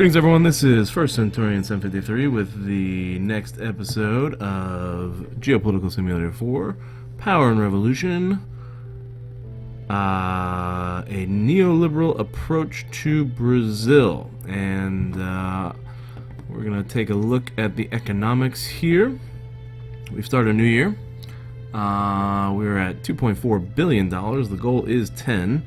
Greetings everyone, this is First Centurion 753 with the next episode of Geopolitical Simulator 4, Power and Revolution, a neoliberal approach to Brazil, and we're going to take a look at the economics here. We've started a new year. We're at $2.4 billion, the goal is 10.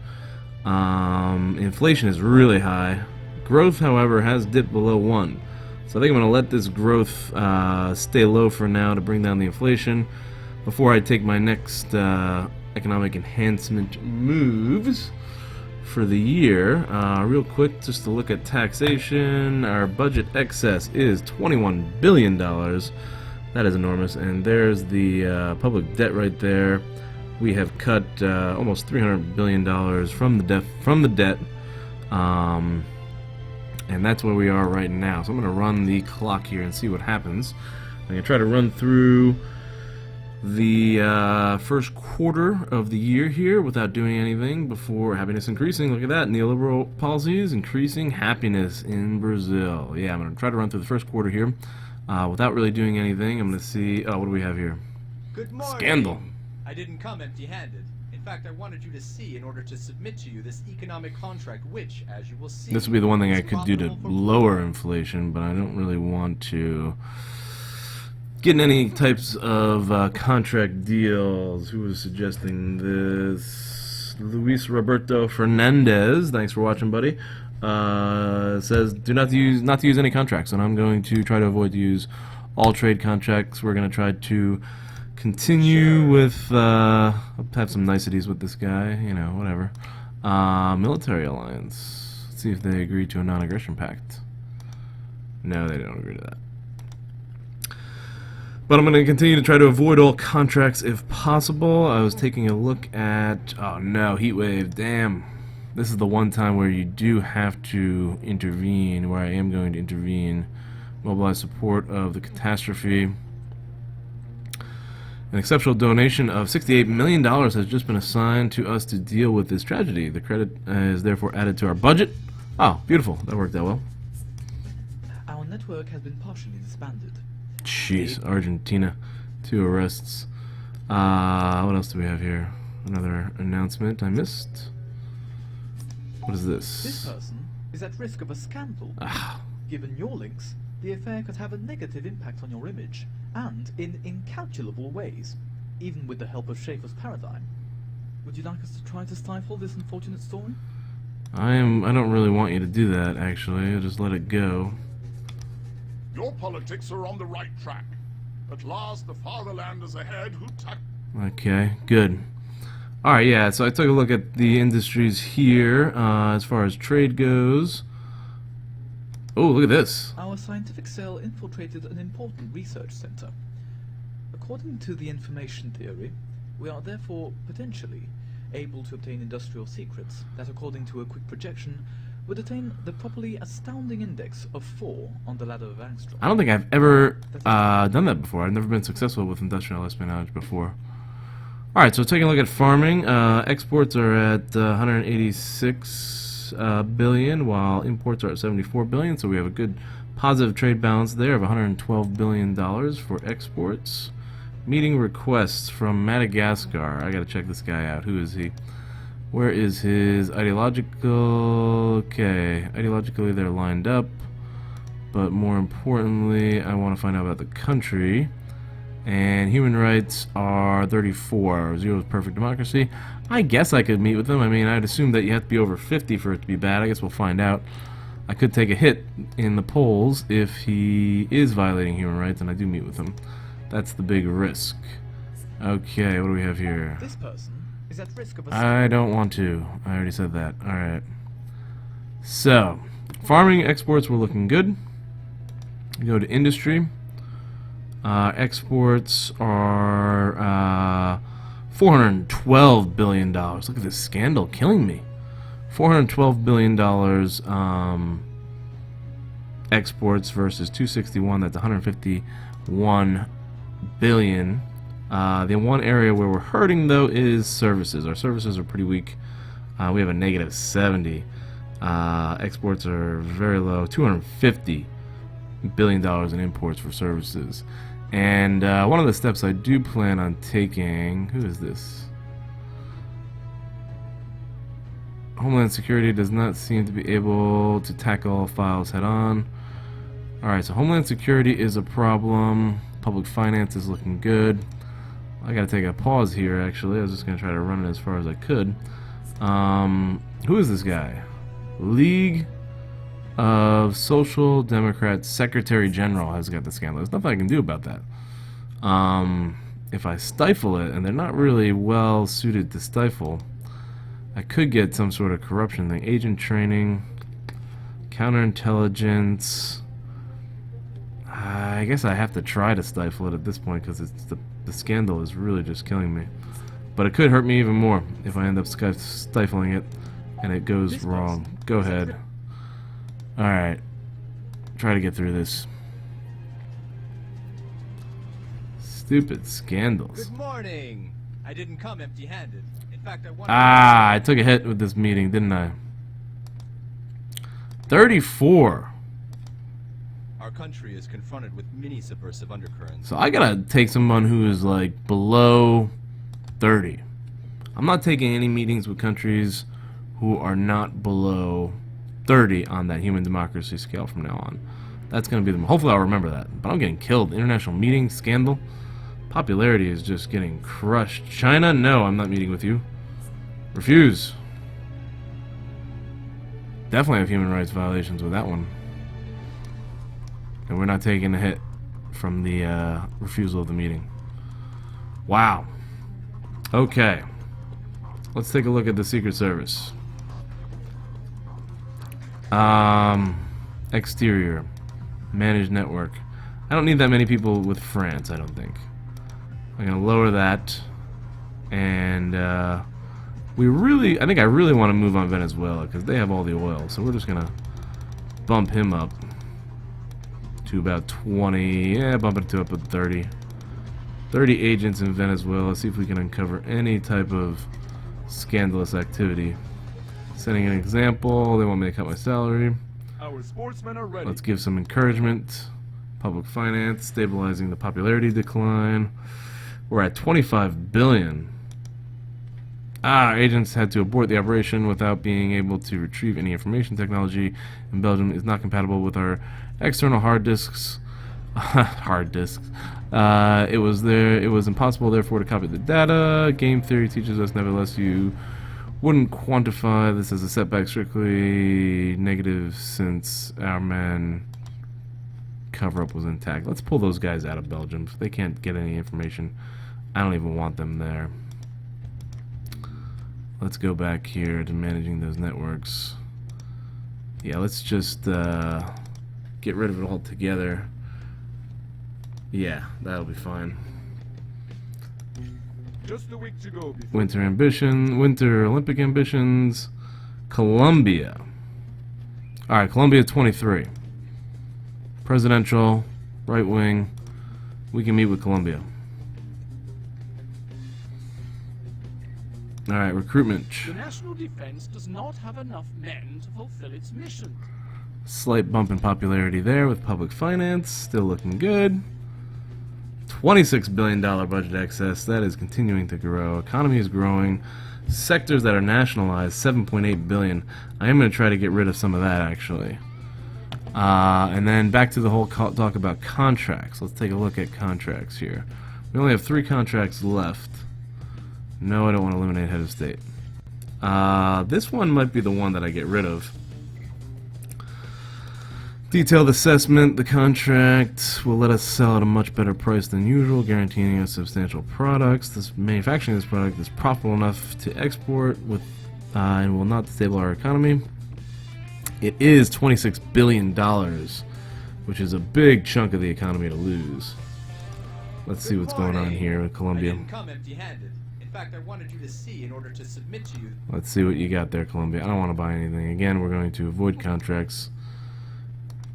Inflation is really high. Growth, however, has dipped below 1. So I think I'm going to let this growth stay low for now to bring down the inflation before I take my next economic enhancement moves for the year. Real quick, just to look at taxation, our budget excess is $21 billion. That is enormous. And there's the public debt right there. We have cut almost $300 billion from the debt. And that's where we are right now. So I'm going to run the clock here and see what happens. I'm going to try to run through the first quarter of the year here without doing anything before happiness increasing. Look at that. Neoliberal policies increasing happiness in Brazil. Yeah, I'm going to try to run through the first quarter here without really doing anything. I'm going to see... Oh, what do we have here? Good morning. Scandal. I didn't come empty-handed. In fact, I wanted you to see in order to submit to you this economic contract, which, as you will see... This would be the one thing I could do to lower inflation, but I don't really want to get in any types of contract deals. Who was suggesting this? Luis Roberto Fernandez. Thanks for watching, buddy. Says not to use any contracts, and I'm going to try to avoid to use all trade contracts. We're going to try to continue with have some niceties with this guy, you know, whatever. Military alliance. Let's see if they agree to a non-aggression pact. No, they don't agree to that. But I'm going to continue to try to avoid all contracts if possible. I was taking a look at... Oh no, heat wave. Damn. This is the one time where you do have to intervene, where I am going to intervene. Mobilize support of the catastrophe. An exceptional donation of $68 million has just been assigned to us to deal with this tragedy. The credit is therefore added to our budget. Oh, beautiful. That worked out well. Our network has been partially disbanded. Jeez, Argentina. 2 arrests. What else do we have here? Another announcement I missed. What is this? This person is at risk of a scandal. Given your links, the affair could have a negative impact on your image, and in incalculable ways, even with the help of Schaefer's paradigm. Would you like us to try to stifle this unfortunate story? I don't really want you to do that, actually. I'll just let it go. Your politics are on the right track. At last, the fatherland is ahead. Okay, good. Alright, yeah, so I took a look at the industries here, as far as trade goes. Oh, look at this. Our scientific cell infiltrated an important research center. According to the information theory, we are therefore potentially able to obtain industrial secrets that, according to a quick projection, would attain the properly astounding index of 4 on the ladder of Angstrom. I don't think I've ever done that before. I've never been successful with industrial espionage before. Alright, so taking a look at farming, exports are at 186 billion, while imports are at 74 billion, so we have a good positive trade balance there of $112 billion for exports. Meeting requests from Madagascar. I gotta check this guy out. Who is he? Where is his ideological... Okay, ideologically they're lined up, but more importantly I want to find out about the country. And human rights are 34. 0 is perfect democracy. I guess I could meet with them. I mean, I'd assume that you have to be over 50 for it to be bad. I guess we'll find out. I could take a hit in the polls if he is violating human rights and I do meet with him. That's the big risk. Okay, what do we have here? This person is at risk of a I don't want to. I already said that. Alright. So, farming exports were looking good. Go to industry. Exports are $412 billion. Look at this scandal killing me. $412 billion exports versus 261. That's 151 billion. The one area where we're hurting though is services. Our services are pretty weak. We have a negative 70. Exports are very low, $250 billion in imports for services. And one of the steps I do plan on taking, who is this? Homeland Security does not seem to be able to tackle files head on. Alright, so Homeland Security is a problem. Public finance is looking good. I gotta take a pause here, actually. I was just gonna try to run it as far as I could. Who is this guy? League of Social Democrats Secretary General has got the scandal. There's nothing I can do about that. If I stifle it, and they're not really well suited to stifle, I could get some sort of corruption thing. Agent training, counterintelligence. I guess I have to try to stifle it at this point because it's the scandal is really just killing me. But it could hurt me even more if I end up stifling it and it goes wrong. Go ahead. Alright. Try to get through this. Stupid scandals. Good morning. I didn't come empty-handed. In fact, I wanted I took a hit with this meeting, didn't I? 34. Our country is confronted with many subversive undercurrents. So I gotta take someone who is like below 30. I'm not taking any meetings with countries who are not below 30 on that human democracy scale from now on. That's gonna be the. Hopefully I'll remember that. But I'm getting killed. International meeting scandal. Popularity is just getting crushed. China, no, I'm not meeting with you. Refuse. Definitely have human rights violations with that one. And we're not taking a hit from the refusal of the meeting. Wow. Okay. Let's take a look at the Secret Service. Exterior. Managed network. I don't need that many people with France, I don't think. I'm gonna lower that. And I really want to move on Venezuela because they have all the oil. So we're just gonna bump him up to about 20. Yeah, bump it to up to 30. 30 agents in Venezuela. See if we can uncover any type of scandalous activity. Setting an example. They want me to cut my salary. Our sportsmen are ready. Let's give some encouragement. Public finance, stabilizing the popularity decline. We're at 25 billion. Our agents had to abort the operation without being able to retrieve any information. Technology in Belgium is not compatible with our external hard disks. Hard disks. It was impossible, therefore, to copy the data. Game theory teaches us, nevertheless, you wouldn't quantify this as a setback. Strictly negative, since our man cover-up was intact. Let's pull those guys out of Belgium. If they can't get any information, I don't even want them there. Let's go back here to managing those networks. Yeah, let's just get rid of it all together. Yeah, that'll be fine. Just a week to go before Winter Olympic ambitions. Colombia. Alright, Colombia 23. Presidential, right wing. We can meet with Colombia. Alright, recruitment. The national defense does not have enough men to fulfill its mission. Slight bump in popularity there with public finance. Still looking good. $26 billion budget excess. That is continuing to grow. Economy is growing. Sectors that are nationalized, $7.8 billion. I am going to try to get rid of some of that, actually. And then back to the whole talk about contracts. Let's take a look at contracts here. We only have 3 contracts left. No, I don't want to eliminate head of state. This one might be the one that I get rid of. Detailed assessment. The contract will let us sell at a much better price than usual, guaranteeing us substantial products. This manufacturing this product is profitable enough to export with, and will not disable our economy. It is $26 billion, which is a big chunk of the economy to lose. Let's see what's going on here with Colombia. I didn't come empty-handed. In fact, I wanted you to see in order to submit to you. Let's see what you got there, Colombia. I don't want to buy anything. Again, we're going to avoid contracts.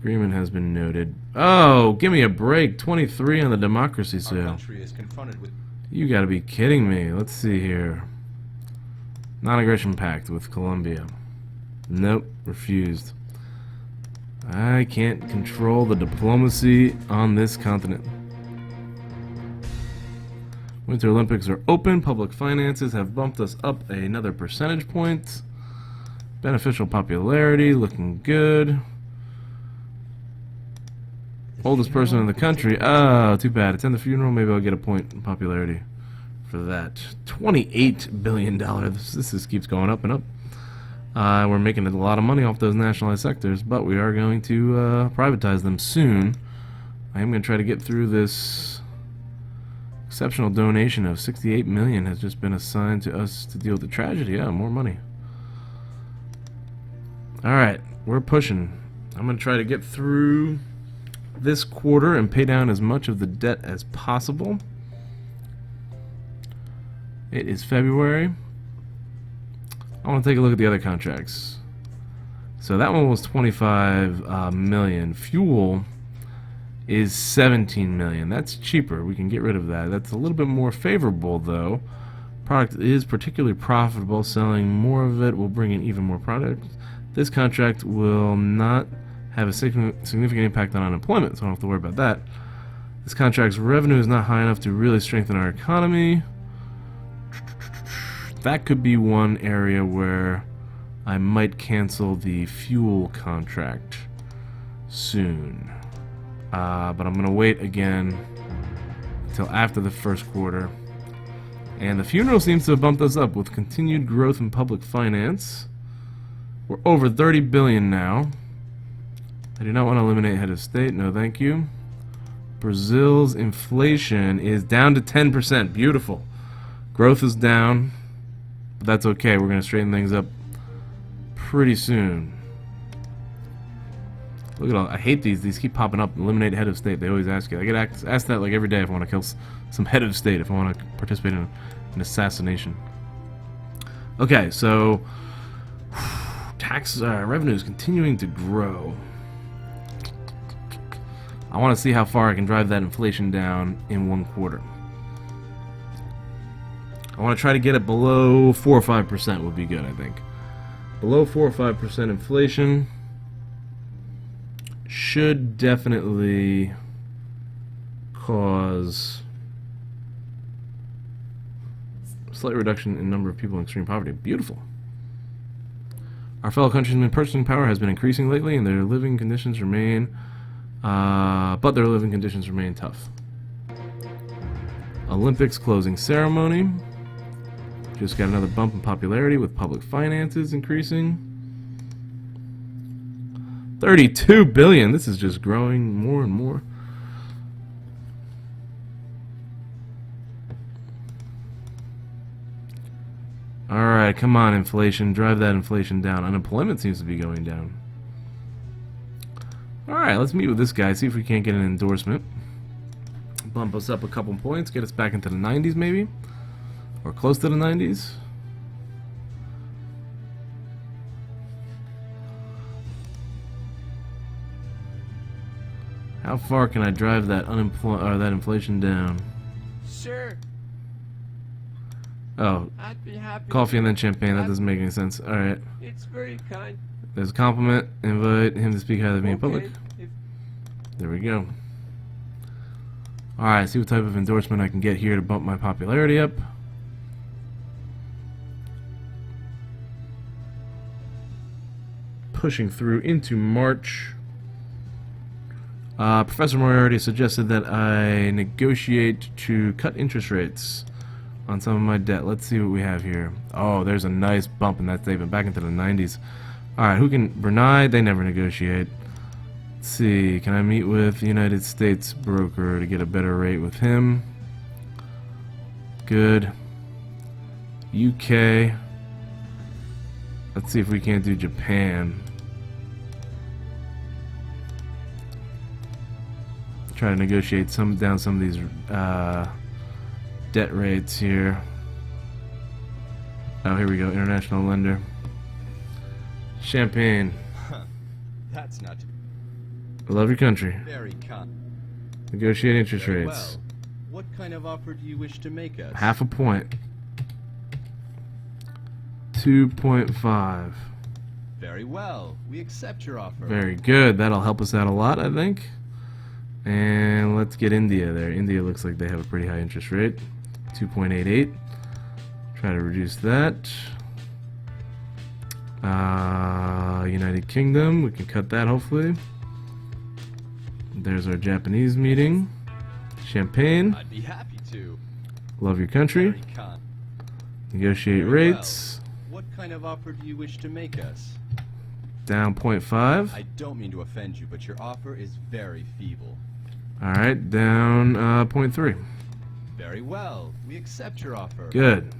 Agreement has been noted. Oh, give me a break. 23 on the democracy Our sale. country is confronted with. You gotta be kidding me. Let's see here. Non-aggression pact with Colombia. Nope, refused. I can't control the diplomacy on this continent. Winter Olympics are open. Public finances have bumped us up another percentage point. Beneficial popularity looking good. Oldest person in the country. Oh, too bad. Attend the funeral. Maybe I'll get a point in popularity for that. $28 billion. This just keeps going up and up. We're making a lot of money off those nationalized sectors, but we are going to privatize them soon. I am going to try to get through this. Exceptional donation of $68 million has just been assigned to us to deal with the tragedy. Yeah, more money. Alright, we're pushing. I'm going to try to get through this quarter and pay down as much of the debt as possible. It is February. I want to take a look at the other contracts. So that one was 25 million. Fuel is 17 million. That's cheaper. We can get rid of that. That's a little bit more favorable though. Product is particularly profitable. Selling more of it will bring in even more product. This contract will not have a significant impact on unemployment, so I don't have to worry about that. This contract's revenue is not high enough to really strengthen our economy. That could be one area where I might cancel the fuel contract soon. But I'm going to wait again until after the first quarter. And the funeral seems to have bumped us up with continued growth in public finance. We're over 30 billion now. I do not want to eliminate head of state. No, thank you. Brazil's inflation is down to 10%. Beautiful. Growth is down. But that's okay. We're going to straighten things up pretty soon. Look at all. I hate these. These keep popping up. Eliminate head of state. They always ask you. I get asked that like every day if I want to kill some head of state, if I want to participate in an assassination. Okay, so tax revenue is continuing to grow. I want to see how far I can drive that inflation down in one quarter. I want to try to get it below 4 or 5% would be good, I think. Below 4 or 5% inflation should definitely cause a slight reduction in number of people in extreme poverty. Beautiful. Our fellow countrymen's purchasing power has been increasing lately, and their living conditions remain, tough. Olympics closing ceremony. Just got another bump in popularity with public finances increasing. 32 billion. This is just growing more and more. Alright, come on, inflation. Drive that inflation down. Unemployment seems to be going down. Alright, let's meet with this guy, see if we can't get an endorsement. Bump us up a couple points, get us back into the 90s maybe. Or close to the 90s. How far can I drive that that inflation down? Sure, Oh, I'd be happy. coffee and then champagne. That doesn't make any sense. All right. It's very kind. There's a compliment. Invite him to speak highly of me in public. Okay, if There we go. All right. See what type of endorsement I can get here to bump my popularity up. Pushing through into March. Professor Moriarty suggested that I negotiate to cut interest rates on some of my debt. Let's see what we have here. Oh, there's a nice bump in that statement back into the 90s. Alright, who can... Brunei, they never negotiate. Let's see, can I meet with the United States broker to get a better rate with him? Good. UK. Let's see if we can't do Japan. Try to negotiate down some of these debt rates here. Oh, here we go. International lender. Champagne. That's not I love your country. very kind. Negotiate interest Very rates. well. What kind of offer do you wish to make us? Half a point. 2.5. Very well. We accept your offer. Very good. That'll help us out a lot, I think. And let's get India there. India looks like they have a pretty high interest rate. 2.88. Try to reduce that. United Kingdom, we can cut that hopefully. There's our Japanese meeting. Champagne, I'd be happy to. love your country. Very kind. Negotiate Very rates. What kind of offer do you wish to make us? Down 0.5. I don't mean to offend you, but your offer is very feeble. Alright, down 0.3. Very well. We accept your offer. Good.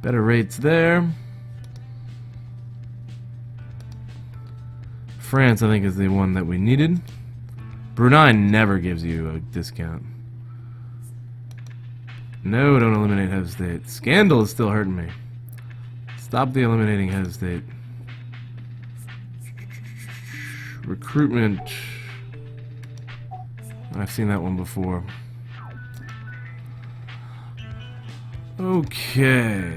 Better rates there. France, I think, is the one that we needed. Brunei never gives you a discount. No, don't eliminate head of state. Scandal is still hurting me. Stop the eliminating head of state. Recruitment. I've seen that one before. Okay.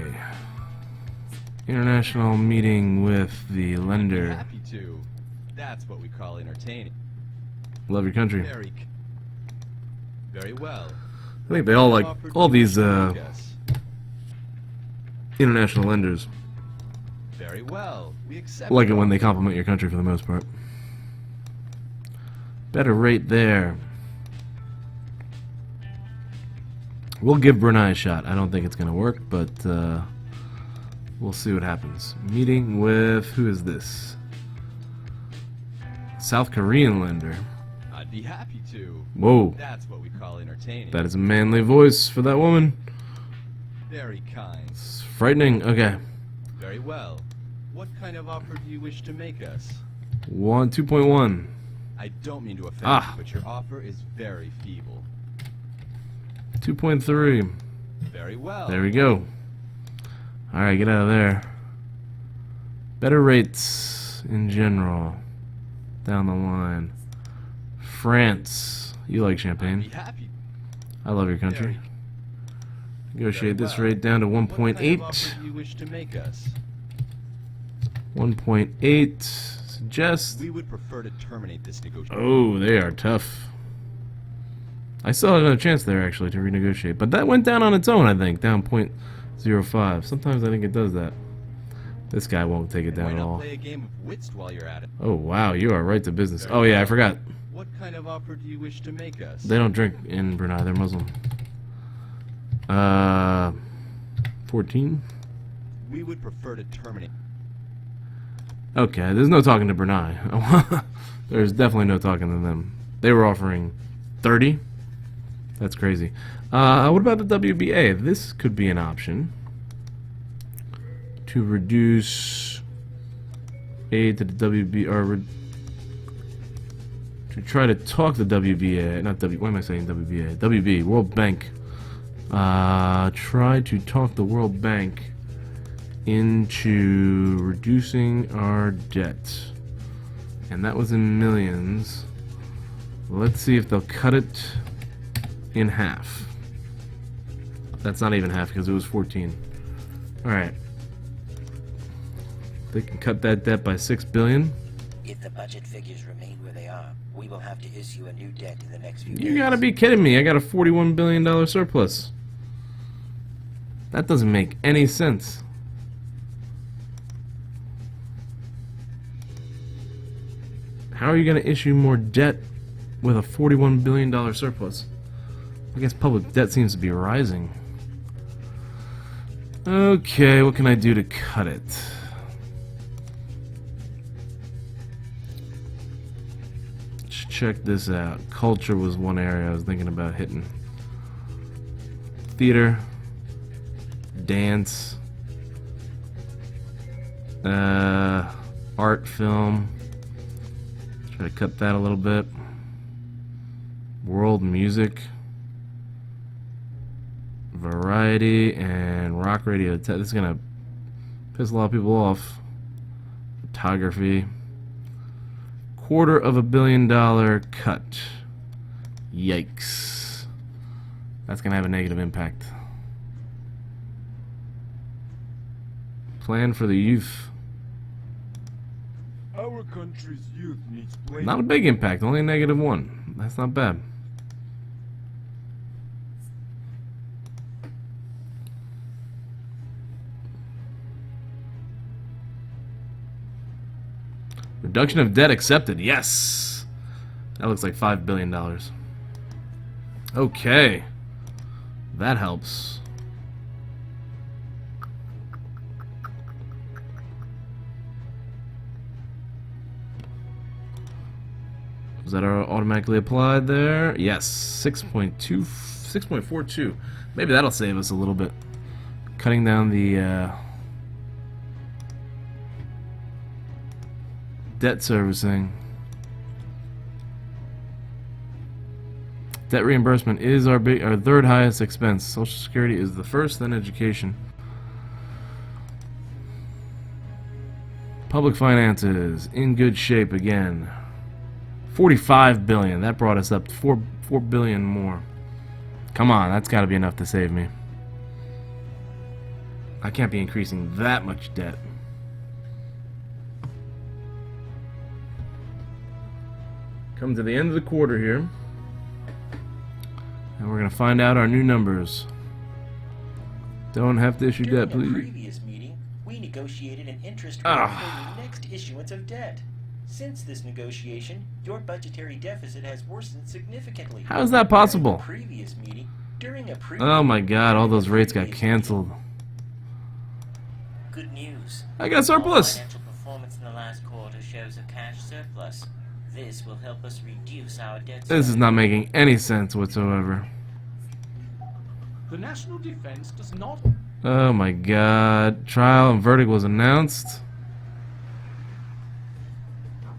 International meeting with the I'd be lender. happy to. That's what we call entertaining. Love your country. Very well. I think they all like Offer all do you these wish to make us? international lenders Very well. We accept like it your when they offer. compliment your country for the most part. Better rate there. We'll give Brunei a shot. I don't think it's going to work, but we'll see what happens. Meeting with, who is this? South Korean lender. I'd be happy to. Whoa, That's what we call entertaining. that is a manly voice for that woman. Very kind. It's frightening. Okay, Very well. What kind of offer do you wish to make us? 2.1. I don't mean to offend Ah. you, but your offer is very feeble. 2.3. Very well. There we go. Alright, get out of there. Better rates in general. Down the line. France. You like I'd champagne. be happy. I love your country. Negotiate Very this well. rate down to What kind of 1.8. offer do you wish to make us? 1.8. Suggest. We would prefer to terminate this negotiation. Oh, they are tough. I still had another chance there, actually, to renegotiate. But that went down on its own, I think. Down 0.05. Sometimes I think it does that. This guy won't take it Why down at not all. play a game of whist while you're at it? Oh, wow. You are right to business. Very Oh, yeah, I well. forgot. What kind of offer do you wish to make us? They don't drink in Brunei. They're Muslim. 14? We would prefer to terminate. Okay, there's no talking to Brunei. There's definitely no talking to them. They were offering 30. That's crazy. What about the WBA? This could be an option to reduce aid to the WBA, or to try to talk the WBA, not W. Why am I saying WBA? WB, World Bank. Try to talk the World Bank into reducing our debt, and that was in millions. Let's see if they'll cut it in half. That's not even half because it was 14. Alright. They can cut that debt by 6 billion. If the budget figures remain where they are, we will have to issue a new debt in the next few days. You gotta be kidding me. I got a $41 billion surplus. That doesn't make any sense. How are you going to issue more debt with a $41 billion surplus? I guess public debt seems to be rising. Okay, what can I do to cut it? Let's check this out. Culture was one area I was thinking about hitting. Theater. Dance. Art, film. Try to cut that a little bit. World music. Variety and rock radio. This is gonna piss a lot of people off. Photography. $250 million cut. Yikes. That's gonna have a negative impact. Plan for the youth. Our country's youth needs blame. Not a big impact, only a -1. That's not bad. Reduction of debt accepted. Yes! That looks like $5 billion. Okay. That helps. Was that automatically applied there? Yes. 6.42. Maybe that'll save us a little bit. Cutting down the debt servicing. Debt reimbursement is our third highest expense. Social Security is the first, then education. Public finances in good shape again. 45 billion. That brought us up to 4 billion more. Come on, that's got to be enough to save me. I can't be increasing that much debt. Come to the end of the quarter here, and we're gonna find out our new numbers. Don't have to issue debt, During a please. previous meeting, we negotiated an interest rate for the next issuance of debt. Since this negotiation, your budgetary deficit has worsened significantly. How is that possible? Oh my God! All those rates got canceled. Good news. I got surplus. Financial performance in the last quarter shows a cash surplus. This will help us reduce our debt. This is not making any sense whatsoever. The national defense does not. Oh my God! Trial and verdict was announced.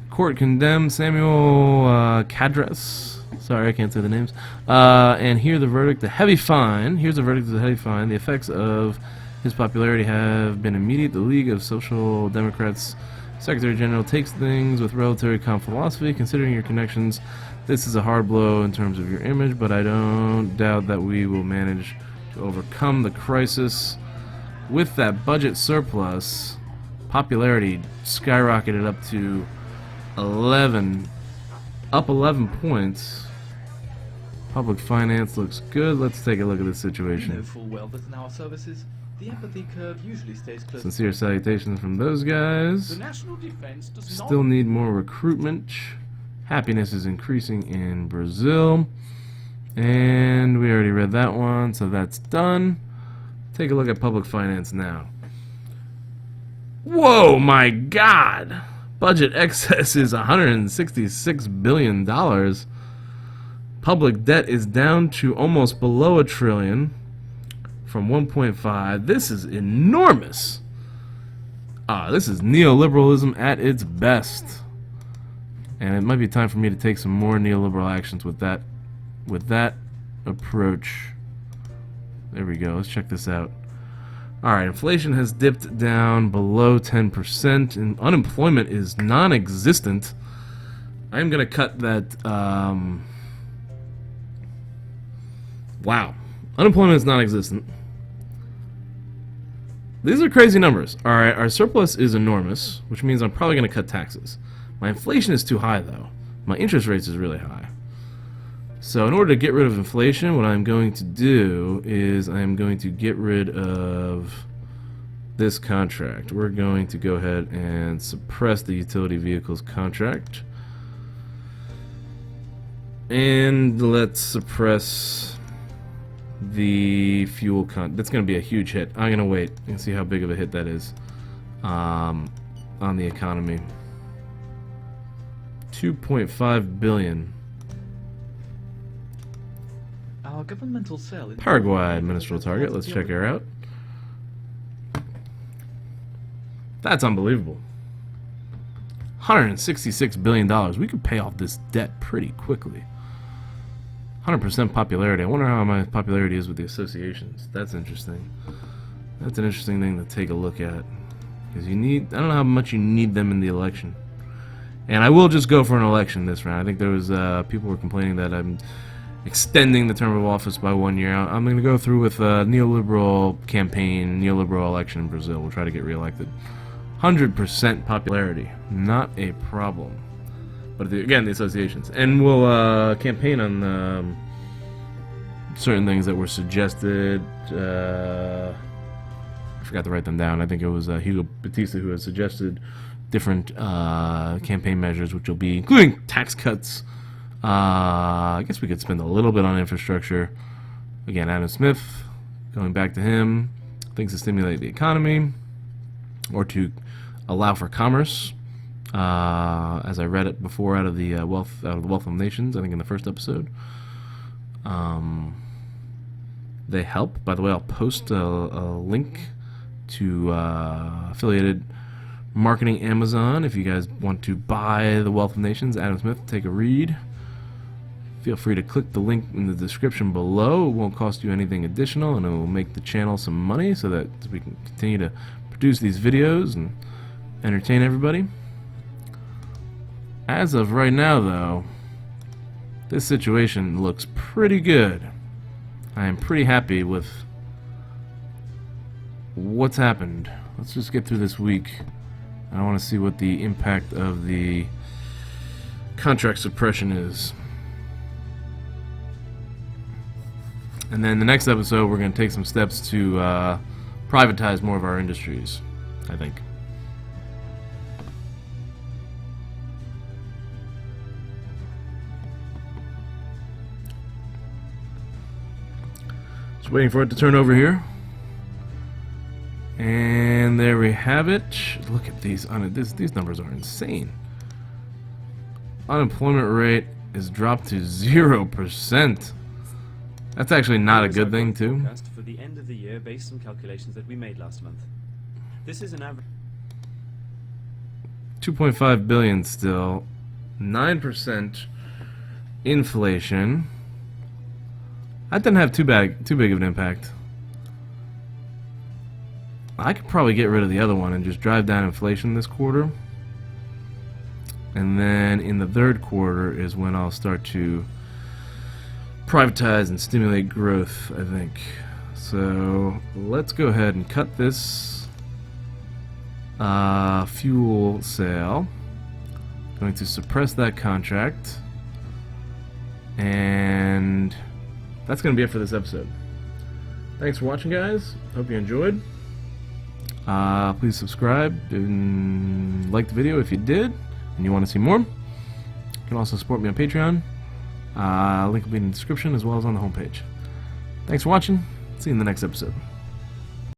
Court condemned Samuel Cadres. Sorry, I can't say the names. And here the verdict: the heavy fine. Here's the verdict: the heavy fine. The effects of his popularity have been immediate. The League of Social Democrats Secretary General takes things with relatively calm philosophy. Considering your connections, this is a hard blow in terms of your image, but I don't doubt that we will manage to overcome the crisis. With that budget surplus, popularity skyrocketed up to 11 points. Public finance looks good. Let's take a look at this We know situation. full well that in our services, the empathy curve usually stays close. Sincere salutations from those The guys. national defense does not. Still need more recruitment. Happiness is increasing in Brazil. And we already read that one, so that's done. Take a look at public finance now. Whoa, my God! Budget excess is $166 billion. Public debt is down to almost below $1 trillion from 1.5. This is enormous. This is neoliberalism at its best. And it might be time for me to take some more neoliberal actions with that approach. There we go. Let's check this out. Alright, inflation has dipped down below 10%, and unemployment is non-existent. I'm gonna cut that, wow. Unemployment is non-existent. These are crazy numbers. Alright, our surplus is enormous, which means I'm probably gonna cut taxes. My inflation is too high, though. My interest rates is really high. So in order to get rid of inflation, what I'm going to do is I'm going to get rid of this contract. We're going to go ahead and suppress the utility vehicles contract. And let's suppress the fuel that's going to be a huge hit. I'm going to wait and see how big of a hit that is on the economy. 2.5 billion. Our governmental cell in Paraguay ministerial target. Let's check her out. That's unbelievable. $166 billion. We could pay off this debt pretty quickly. 100% popularity. I wonder how my popularity is with the associations. That's interesting. That's an interesting thing to take a look at. Because you need, I don't know how much you need them in the election. And I will just go for an election this round. I think there was, people were complaining that I'm extending the term of office by 1 year. I'm going to go through with a neoliberal campaign, neoliberal election in Brazil. We'll try to get reelected. 100% popularity. Not a problem. But again, the associations. And we'll campaign on certain things that were suggested. I forgot to write them down. I think it was Hugo Batista who had suggested different campaign measures, which will be including tax cuts. I guess we could spend a little bit on infrastructure. Again, Adam Smith, going back to him, things to stimulate the economy or to allow for commerce. As I read it before out of the Wealth of Nations, I think in the first episode. They help. By the way, I'll post a link to affiliated marketing Amazon if you guys want to buy the Wealth of Nations. Adam Smith, take a read. Feel free to click the link in the description below. It won't cost you anything additional, and it will make the channel some money so that we can continue to produce these videos and entertain everybody. As of right now, though, this situation looks pretty good. I am pretty happy with what's happened. Let's just get through this week. I want to see what the impact of the contract suppression is. And then the next episode, we're going to take some steps to privatize more of our industries, I think. Just waiting for it to turn over here. And there we have it. Look at these. These numbers are insane. Unemployment rate is dropped to 0%. That's actually not a good thing, too. Forecast for the end of the year based on calculations that we made last month. This is an average 2.5 billion still. 9% inflation. That didn't have too big of an impact. I could probably get rid of the other one and just drive down inflation this quarter. And then in the third quarter is when I'll start to privatize and stimulate growth, I think. So let's go ahead and cut this fuel sale. Going to suppress that contract. And that's going to be it for this episode. Thanks for watching, guys. Hope you enjoyed. Please subscribe and like the video if you did and you want to see more. You can also support me on Patreon. Link will be in the description as well as on the homepage. Thanks for watching. See you in the next episode.